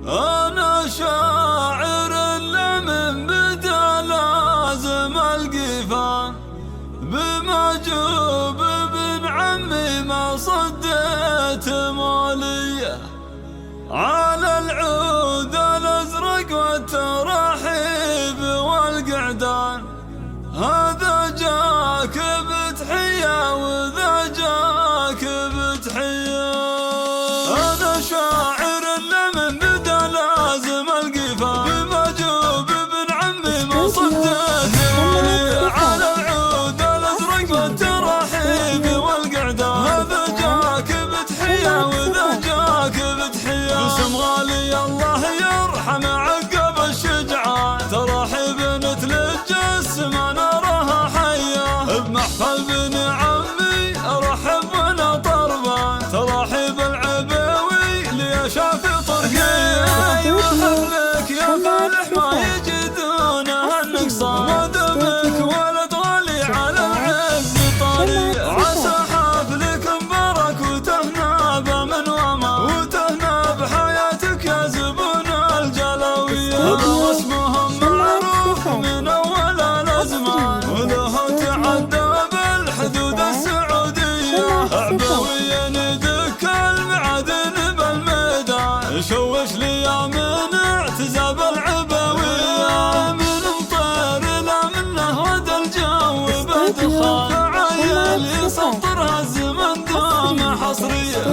أنا شاعر اللي من بدا لازم القفان، بمعجوب ابن عمي ما صديت موليه، على العود الأزرق والتراحيب والقعدان، هذا جاك بتحية وذا جاك بتحية. أنا شاعر اللي من بدا لازم القفان، بمعجوب ابن عمي ما صديت موليه، على العود الأزرق والتراحيب والقعدان، هذا جاك بتحية وذا جاك بتحية. باسم غالي الله يرحم عقب الشجعان، تراحيب نتلج السما نراها حية، بمحفل بن عمي ارحب وانا طربان، تراحيب العبيوي لي شافي طرقية. ايوه اهلك يا فالح ما يجدونه النقصان، ما دمك ولد غالي على العز طريق، عسى حفلك مبارك وتهنى بمن وما، وتهنى بحياتك يا زبون الجلوية. واسمهم معروف من اول الازمان، وله تعدى بالحدود السعودية، عبويا ندك المعادن بالميدان، شوش لي يا من اعتزاب العبوية، من مطير لا منه ود الجو بدخان، عيل يسطرها الزمن دوم حصرية.